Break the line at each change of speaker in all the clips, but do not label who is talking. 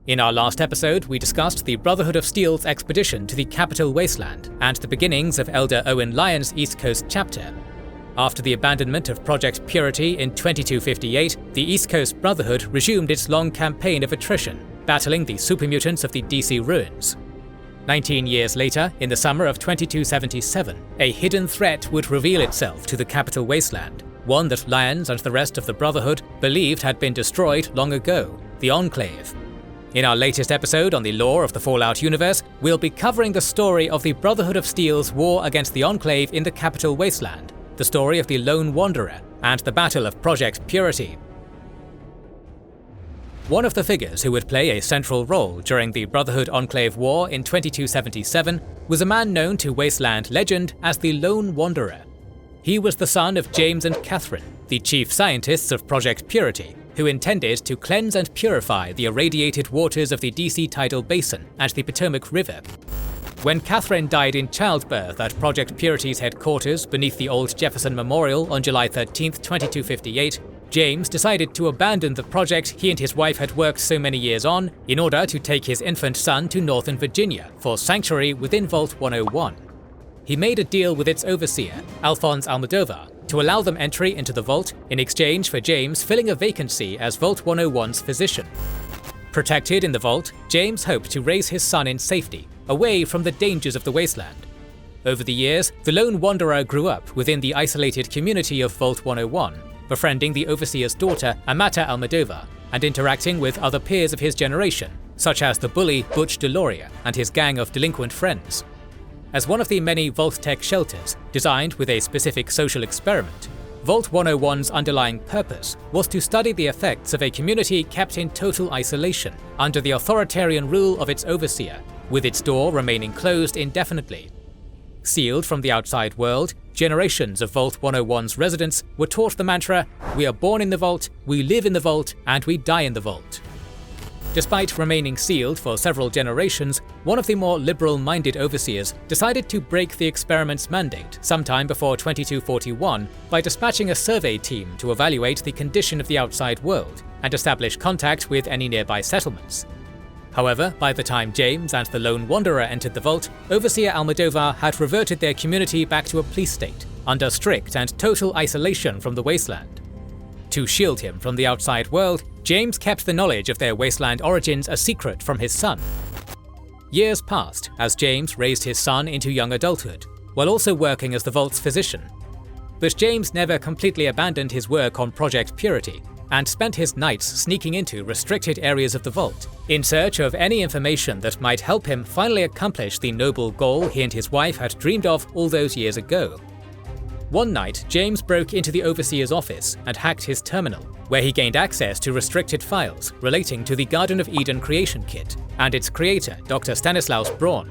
In our last episode, we discussed the Brotherhood of Steel's expedition to the capital Wasteland and the beginnings of Elder Owen Lyon's East Coast chapter. After the abandonment of Project Purity in 2258, the East Coast Brotherhood resumed its long campaign of attrition, battling the supermutants of the DC ruins. 19 years later, in the summer of 2277, a hidden threat would reveal itself to the capital Wasteland, one that Lyons and the rest of the Brotherhood believed had been destroyed long ago, the Enclave. In our latest episode on the lore of the Fallout universe, we'll be covering the story of the Brotherhood of Steel's war against the Enclave in the capital Wasteland, the story of the Lone Wanderer, and the Battle of Project Purity. One of the figures who would play a central role during the Brotherhood Enclave War in 2277 was a man known to Wasteland legend as the Lone Wanderer. He was the son of James and Catherine, the chief scientists of Project Purity, who intended to cleanse and purify the irradiated waters of the DC Tidal Basin and the Potomac River. When Catherine died in childbirth at Project Purity's headquarters beneath the old Jefferson Memorial on July 13, 2258, James decided to abandon the project he and his wife had worked so many years on in order to take his infant son to Northern Virginia for sanctuary within Vault 101. He made a deal with its overseer, Alphonse Almodovar, to allow them entry into the vault in exchange for James filling a vacancy as Vault 101's physician. Protected in the vault, James hoped to raise his son in safety, away from the dangers of the Wasteland. Over the years, the Lone Wanderer grew up within the isolated community of Vault 101, befriending the overseer's daughter, Amata Almodovar, and interacting with other peers of his generation, such as the bully Butch Deloria and his gang of delinquent friends. As one of the many Vault-Tec shelters designed with a specific social experiment, Vault 101's underlying purpose was to study the effects of a community kept in total isolation under the authoritarian rule of its overseer, with its door remaining closed indefinitely. Sealed from the outside world, generations of Vault 101's residents were taught the mantra, "We are born in the vault, we live in the vault, and we die in the vault." Despite remaining sealed for several generations, one of the more liberal-minded overseers decided to break the experiment's mandate sometime before 2241 by dispatching a survey team to evaluate the condition of the outside world and establish contact with any nearby settlements. However, by the time James and the Lone Wanderer entered the vault, Overseer Almodovar had reverted their community back to a police state, under strict and total isolation from the Wasteland. To shield him from the outside world, James kept the knowledge of their Wasteland origins a secret from his son. Years passed as James raised his son into young adulthood, while also working as the Vault's physician. But James never completely abandoned his work on Project Purity, and spent his nights sneaking into restricted areas of the Vault, in search of any information that might help him finally accomplish the noble goal he and his wife had dreamed of all those years ago. One night, James broke into the Overseer's office and hacked his terminal, where he gained access to restricted files relating to the Garden of Eden creation kit and its creator, Dr. Stanislaus Braun.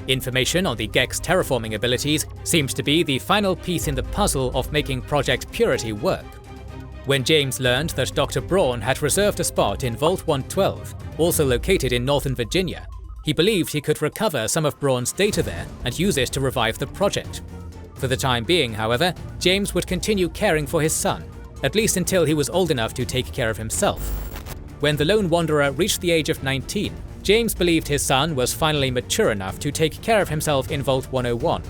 Information on the Gex terraforming abilities seemed to be the final piece in the puzzle of making Project Purity work. When James learned that Dr. Braun had reserved a spot in Vault 112, also located in Northern Virginia, he believed he could recover some of Braun's data there and use it to revive the project. For the time being, however, James would continue caring for his son, at least until he was old enough to take care of himself. When the Lone Wanderer reached the age of 19, James believed his son was finally mature enough to take care of himself in Vault 101.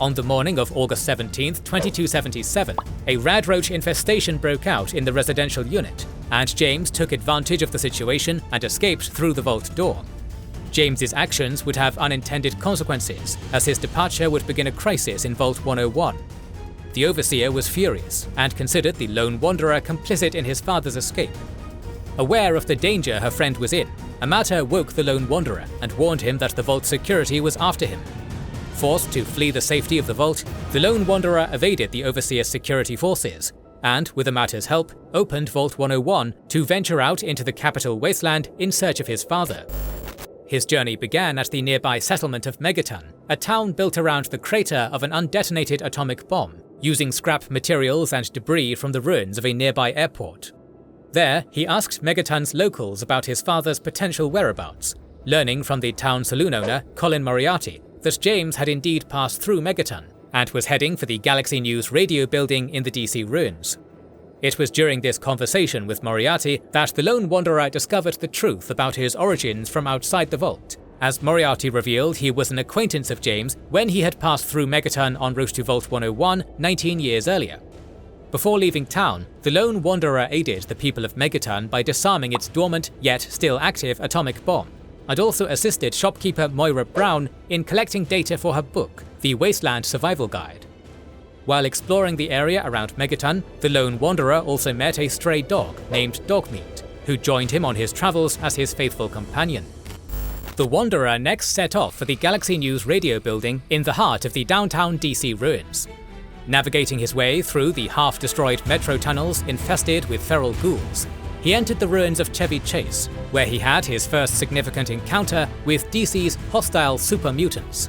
On the morning of August 17, 2277, a radroach infestation broke out in the residential unit, and James took advantage of the situation and escaped through the vault door. James's actions would have unintended consequences, as his departure would begin a crisis in Vault 101. The Overseer was furious, and considered the Lone Wanderer complicit in his father's escape. Aware of the danger her friend was in, Amata woke the Lone Wanderer and warned him that the Vault's security was after him. Forced to flee the safety of the Vault, the Lone Wanderer evaded the Overseer's security forces, and, with Amata's help, opened Vault 101 to venture out into the capital Wasteland in search of his father. His journey began at the nearby settlement of Megaton, a town built around the crater of an undetonated atomic bomb, using scrap materials and debris from the ruins of a nearby airport. There, he asked Megaton's locals about his father's potential whereabouts, learning from the town saloon owner, Colin Moriarty, that James had indeed passed through Megaton, and was heading for the Galaxy News radio building in the DC ruins. It was during this conversation with Moriarty that the Lone Wanderer discovered the truth about his origins from outside the vault, as Moriarty revealed he was an acquaintance of James when he had passed through Megaton en route to Vault 101 19 years earlier. Before leaving town, the Lone Wanderer aided the people of Megaton by disarming its dormant, yet still active atomic bomb, and also assisted shopkeeper Moira Brown in collecting data for her book, The Wasteland Survival Guide. While exploring the area around Megaton, the Lone Wanderer also met a stray dog named Dogmeat, who joined him on his travels as his faithful companion. The Wanderer next set off for the Galaxy News radio building in the heart of the downtown DC ruins. Navigating his way through the half-destroyed metro tunnels infested with feral ghouls, he entered the ruins of Chevy Chase, where he had his first significant encounter with DC's hostile super mutants.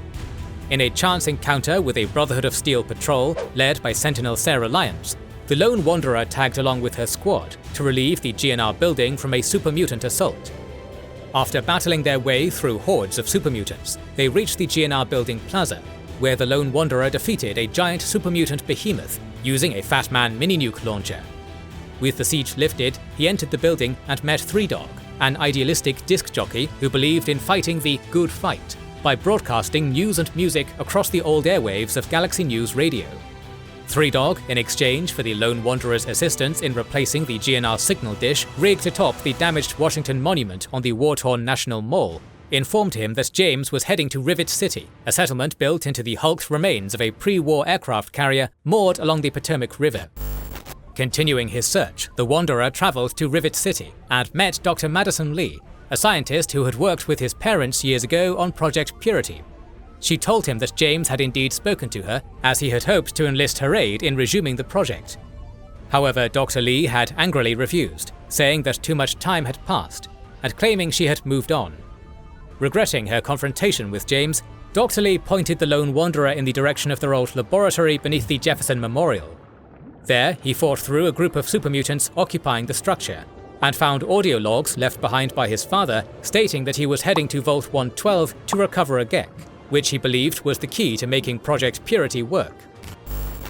In a chance encounter with a Brotherhood of Steel patrol led by Sentinel Sarah Lyons, the Lone Wanderer tagged along with her squad to relieve the GNR building from a super mutant assault. After battling their way through hordes of super mutants, they reached the GNR building plaza, where the Lone Wanderer defeated a giant super mutant behemoth using a Fat Man mini-nuke launcher. With the siege lifted, he entered the building and met Three Dog, an idealistic disc jockey who believed in fighting the good fight by broadcasting news and music across the old airwaves of Galaxy News Radio. Three Dog, in exchange for the Lone Wanderer's assistance in replacing the GNR signal dish rigged atop the damaged Washington Monument on the war-torn National Mall, informed him that James was heading to Rivet City, a settlement built into the hulked remains of a pre-war aircraft carrier moored along the Potomac River. Continuing his search, the Wanderer traveled to Rivet City and met Dr. Madison Lee, a scientist who had worked with his parents years ago on Project Purity. She told him that James had indeed spoken to her, as he had hoped to enlist her aid in resuming the project. However, Dr. Lee had angrily refused, saying that too much time had passed, and claiming she had moved on. Regretting her confrontation with James, Dr. Lee pointed the Lone Wanderer in the direction of their old laboratory beneath the Jefferson Memorial. There, he fought through a group of super mutants occupying the structure, and found audio logs left behind by his father stating that he was heading to Vault 112 to recover a Gek, which he believed was the key to making Project Purity work.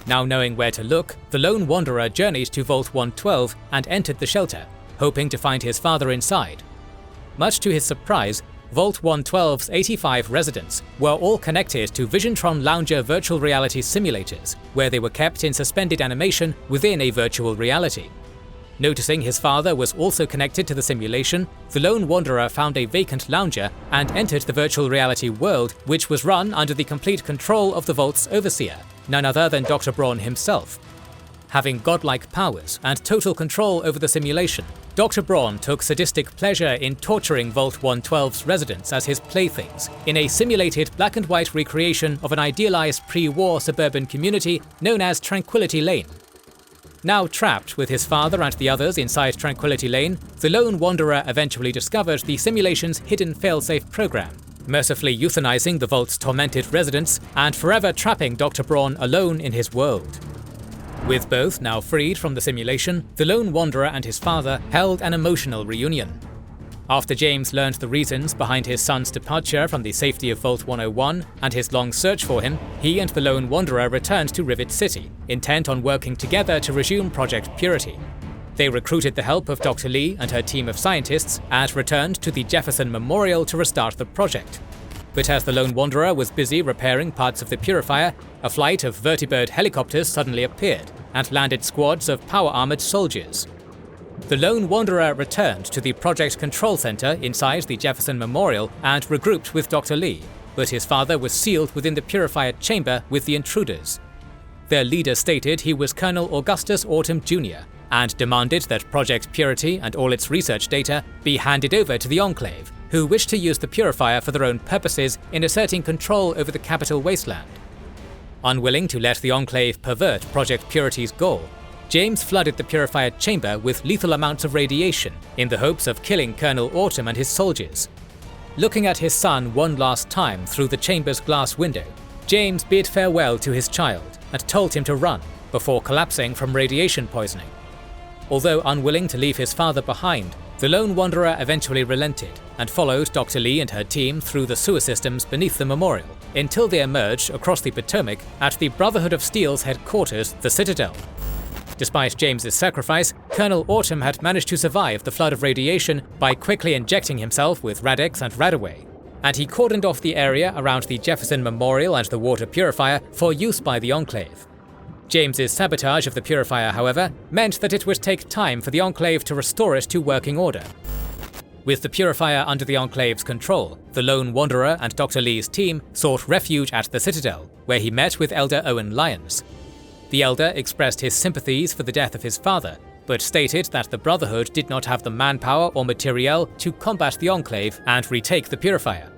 Now knowing where to look, the Lone Wanderer journeyed to Vault 112 and entered the shelter, hoping to find his father inside. Much to his surprise, Vault 112's 85 residents were all connected to Visiontron Lounger virtual reality simulators, where they were kept in suspended animation within a virtual reality. Noticing his father was also connected to the simulation, the Lone Wanderer found a vacant lounger and entered the virtual reality world, which was run under the complete control of the Vault's overseer, none other than Dr. Braun himself. Having godlike powers and total control over the simulation, Dr. Braun took sadistic pleasure in torturing Vault 112's residents as his playthings in a simulated black and white recreation of an idealized pre-war suburban community known as Tranquility Lane. Now trapped with his father and the others inside Tranquility Lane, the Lone Wanderer eventually discovered the simulation's hidden failsafe program, mercifully euthanizing the Vault's tormented residents and forever trapping Dr. Braun alone in his world. With both now freed from the simulation, the Lone Wanderer and his father held an emotional reunion. After James learned the reasons behind his son's departure from the safety of Vault 101 and his long search for him, he and the Lone Wanderer returned to Rivet City, intent on working together to resume Project Purity. They recruited the help of Dr. Lee and her team of scientists and returned to the Jefferson Memorial to restart the project. But as the Lone Wanderer was busy repairing parts of the purifier, a flight of vertibird helicopters suddenly appeared and landed squads of power-armored soldiers. The Lone Wanderer returned to the Project Control Center inside the Jefferson Memorial and regrouped with Dr. Lee, but his father was sealed within the purifier chamber with the intruders. Their leader stated he was Colonel Augustus Autumn Jr., and demanded that Project Purity and all its research data be handed over to the Enclave, who wished to use the purifier for their own purposes in asserting control over the capital Wasteland. Unwilling to let the Enclave pervert Project Purity's goal, James flooded the purifier chamber with lethal amounts of radiation in the hopes of killing Colonel Autumn and his soldiers. Looking at his son one last time through the chamber's glass window, James bid farewell to his child and told him to run before collapsing from radiation poisoning. Although unwilling to leave his father behind, the Lone Wanderer eventually relented and followed Dr. Lee and her team through the sewer systems beneath the memorial until they emerged across the Potomac at the Brotherhood of Steel's headquarters, the Citadel. Despite James's sacrifice, Colonel Autumn had managed to survive the flood of radiation by quickly injecting himself with Radix and Radaway, and he cordoned off the area around the Jefferson Memorial and the water purifier for use by the Enclave. James's sabotage of the purifier, however, meant that it would take time for the Enclave to restore it to working order. With the purifier under the Enclave's control, the Lone Wanderer and Dr. Lee's team sought refuge at the Citadel, where he met with Elder Owen Lyons. The Elder expressed his sympathies for the death of his father, but stated that the Brotherhood did not have the manpower or materiel to combat the Enclave and retake the purifier.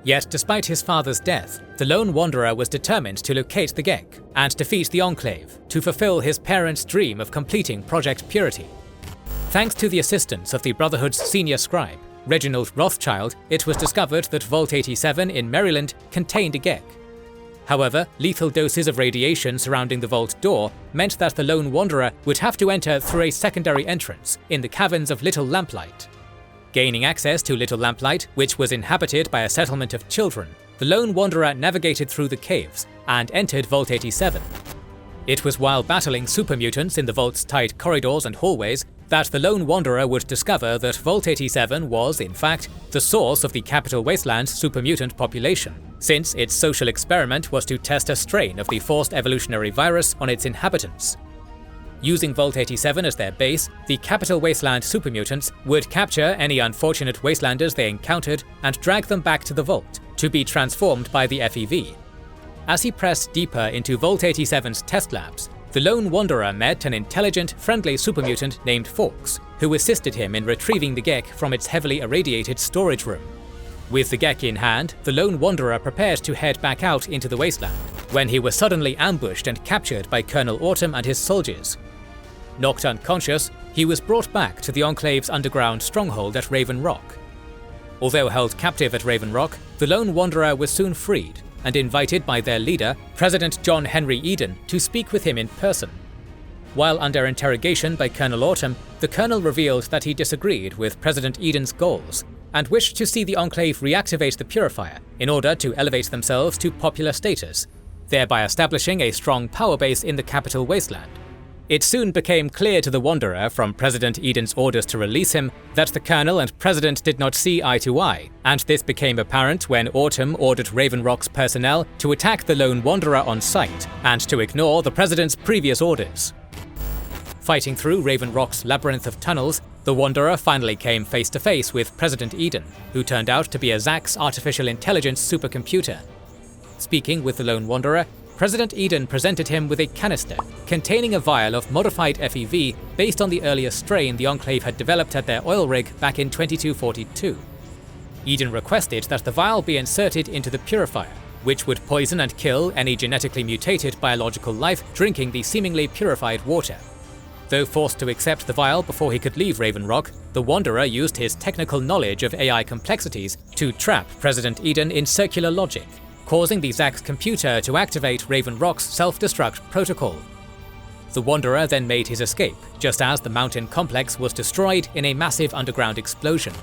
Yet despite his father's death, the Lone Wanderer was determined to locate the Gek and defeat the Enclave to fulfill his parents' dream of completing Project Purity. Thanks to the assistance of the Brotherhood's senior scribe, Reginald Rothschild, it was discovered that Vault 87 in Maryland contained a Gek. However, lethal doses of radiation surrounding the vault door meant that the Lone Wanderer would have to enter through a secondary entrance in the caverns of Little Lamplight. Gaining access to Little Lamplight, which was inhabited by a settlement of children, the Lone Wanderer navigated through the caves and entered Vault 87. It was while battling super mutants in the vault's tight corridors and hallways that the Lone Wanderer would discover that Vault 87 was, in fact, the source of the capital Wasteland's super mutant population, since its social experiment was to test a strain of the forced evolutionary virus on its inhabitants. Using Vault 87 as their base, the capital Wasteland super mutants would capture any unfortunate Wastelanders they encountered and drag them back to the vault, to be transformed by the FEV. As he pressed deeper into Vault 87's test labs, the Lone Wanderer met an intelligent, friendly super mutant named Fawkes, who assisted him in retrieving the Gek from its heavily irradiated storage room. With the Gek in hand, the Lone Wanderer prepared to head back out into the Wasteland, when he was suddenly ambushed and captured by Colonel Autumn and his soldiers. Knocked unconscious, he was brought back to the Enclave's underground stronghold at Raven Rock. Although held captive at Raven Rock, the Lone Wanderer was soon freed and invited by their leader, President John Henry Eden, to speak with him in person. While under interrogation by Colonel Autumn, the colonel revealed that he disagreed with President Eden's goals and wished to see the Enclave reactivate the Purifier in order to elevate themselves to popular status, thereby establishing a strong power base in the capital Wasteland. It soon became clear to the Wanderer from President Eden's orders to release him that the Colonel and President did not see eye to eye, and this became apparent when Autumn ordered Raven Rock's personnel to attack the Lone Wanderer on sight and to ignore the President's previous orders. Fighting through Raven Rock's labyrinth of tunnels, the Wanderer finally came face to face with President Eden, who turned out to be a Zax artificial intelligence supercomputer. Speaking with the Lone Wanderer, President Eden presented him with a canister containing a vial of modified FEV based on the earlier strain the Enclave had developed at their oil rig back in 2242. Eden requested that the vial be inserted into the purifier, which would poison and kill any genetically mutated biological life drinking the seemingly purified water. Though forced to accept the vial before he could leave Raven Rock, the Wanderer used his technical knowledge of AI complexities to trap President Eden in circular logic, causing the Zax computer to activate Raven Rock's self-destruct protocol. The Wanderer then made his escape, just as the mountain complex was destroyed in a massive underground explosion.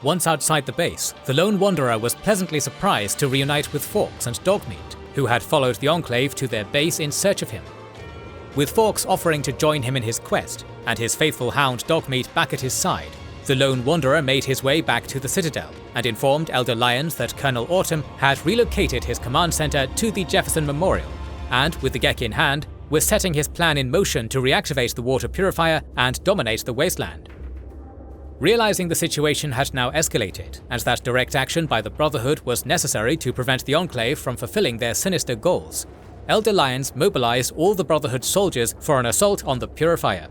Once outside the base, the Lone Wanderer was pleasantly surprised to reunite with Fawkes and Dogmeat, who had followed the Enclave to their base in search of him. With Fawkes offering to join him in his quest, and his faithful hound Dogmeat back at his side, the Lone Wanderer made his way back to the Citadel and informed Elder Lyons that Colonel Autumn had relocated his command center to the Jefferson Memorial, and with the Gek in hand, was setting his plan in motion to reactivate the water purifier and dominate the Wasteland. Realizing the situation had now escalated, and that direct action by the Brotherhood was necessary to prevent the Enclave from fulfilling their sinister goals, Elder Lyons mobilized all the Brotherhood soldiers for an assault on the purifier.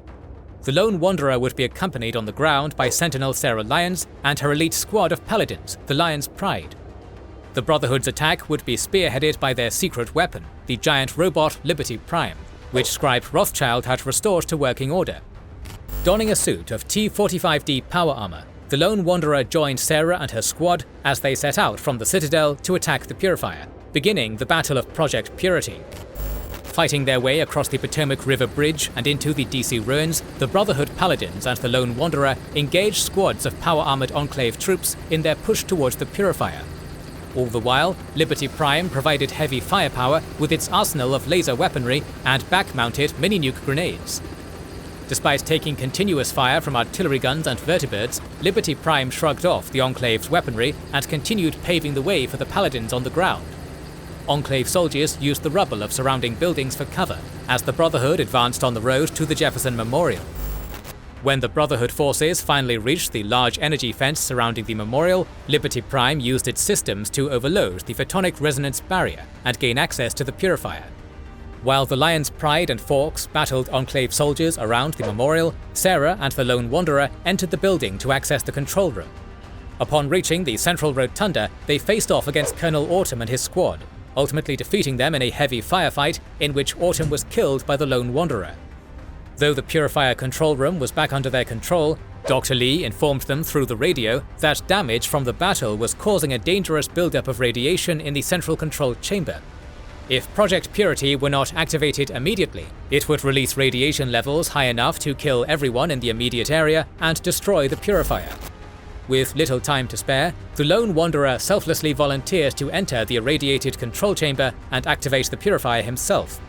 The Lone Wanderer would be accompanied on the ground by Sentinel Sarah Lyons and her elite squad of paladins, the Lion's Pride. The Brotherhood's attack would be spearheaded by their secret weapon, the giant robot Liberty Prime, which Scribe Rothschild had restored to working order. Donning a suit of T-45D power armor, the Lone Wanderer joined Sarah and her squad as they set out from the Citadel to attack the Purifier, beginning the Battle of Project Purity. Fighting their way across the Potomac River Bridge and into the DC ruins, the Brotherhood Paladins and the Lone Wanderer engaged squads of power-armored Enclave troops in their push towards the Purifier. All the while, Liberty Prime provided heavy firepower with its arsenal of laser weaponry and back-mounted mini-nuke grenades. Despite taking continuous fire from artillery guns and vertibirds, Liberty Prime shrugged off the Enclave's weaponry and continued paving the way for the Paladins on the ground. Enclave soldiers used the rubble of surrounding buildings for cover as the Brotherhood advanced on the road to the Jefferson Memorial. When the Brotherhood forces finally reached the large energy fence surrounding the memorial, Liberty Prime used its systems to overload the photonic resonance barrier and gain access to the purifier. While the Lion's Pride and Forks battled Enclave soldiers around the memorial, Sarah and the Lone Wanderer entered the building to access the control room. Upon reaching the central rotunda, they faced off against Colonel Autumn and his squad, ultimately defeating them in a heavy firefight in which Autumn was killed by the Lone Wanderer. Though the purifier control room was back under their control, Dr. Lee informed them through the radio that damage from the battle was causing a dangerous buildup of radiation in the central control chamber. If Project Purity were not activated immediately, it would release radiation levels high enough to kill everyone in the immediate area and destroy the purifier. With little time to spare, the Lone Wanderer selflessly volunteered to enter the irradiated control chamber and activate the purifier himself.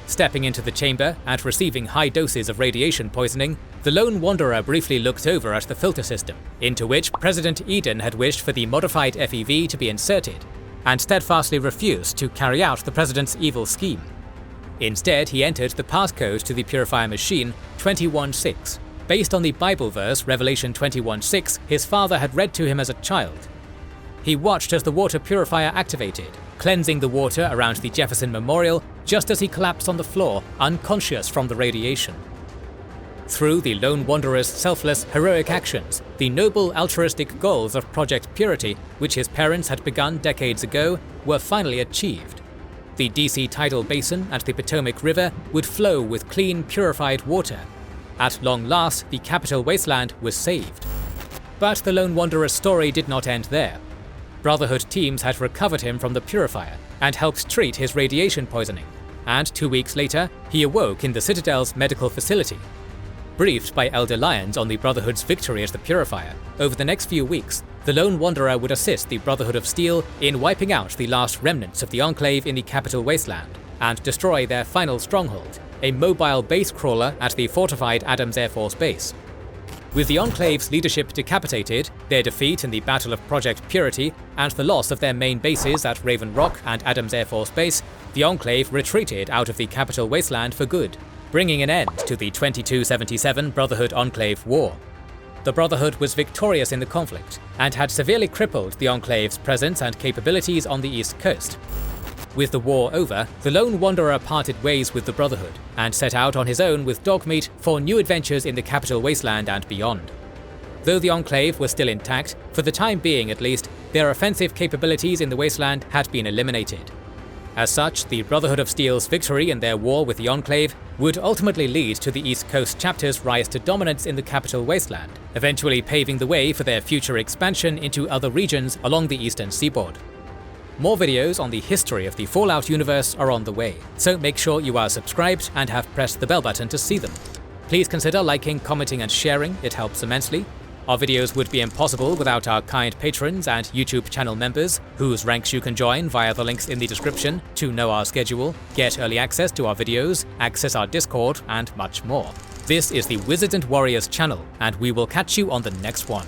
Stepping into the chamber and receiving high doses of radiation poisoning, the Lone Wanderer briefly looked over at the filter system, into which President Eden had wished for the modified FEV to be inserted, and steadfastly refused to carry out the President's evil scheme. Instead, he entered the passcode to the purifier machine 21-6, based on the Bible verse Revelation 21:6 his father had read to him as a child. He watched as the water purifier activated, cleansing the water around the Jefferson Memorial just as he collapsed on the floor, unconscious from the radiation. Through the Lone Wanderer's selfless, heroic actions, the noble altruistic goals of Project Purity, which his parents had begun decades ago, were finally achieved. The DC tidal basin and the Potomac River would flow with clean, purified water. At long last, the capital Wasteland was saved. But the Lone Wanderer's story did not end there. Brotherhood teams had recovered him from the purifier and helped treat his radiation poisoning, and 2 weeks later, he awoke in the Citadel's medical facility. Briefed by Elder Lyons on the Brotherhood's victory at the purifier, over the next few weeks, the Lone Wanderer would assist the Brotherhood of Steel in wiping out the last remnants of the Enclave in the capital Wasteland and destroy their final stronghold, a mobile base crawler at the fortified Adams Air Force Base. With the Enclave's leadership decapitated, their defeat in the Battle of Project Purity, and the loss of their main bases at Raven Rock and Adams Air Force Base, the Enclave retreated out of the capital Wasteland for good, bringing an end to the 2277 Brotherhood-Enclave War. The Brotherhood was victorious in the conflict, and had severely crippled the Enclave's presence and capabilities on the East Coast. With the war over, the Lone Wanderer parted ways with the Brotherhood, and set out on his own with Dogmeat for new adventures in the capital Wasteland and beyond. Though the Enclave was still intact, for the time being at least, their offensive capabilities in the Wasteland had been eliminated. As such, the Brotherhood of Steel's victory in their war with the Enclave would ultimately lead to the East Coast chapter's rise to dominance in the capital Wasteland, eventually paving the way for their future expansion into other regions along the eastern seaboard. More videos on the history of the Fallout universe are on the way, so make sure you are subscribed and have pressed the bell button to see them. Please consider liking, commenting and sharing, it helps immensely. Our videos would be impossible without our kind patrons and YouTube channel members, whose ranks you can join via the links in the description to know our schedule, get early access to our videos, access our Discord, and much more. This is the Wizards and Warriors channel, and we will catch you on the next one.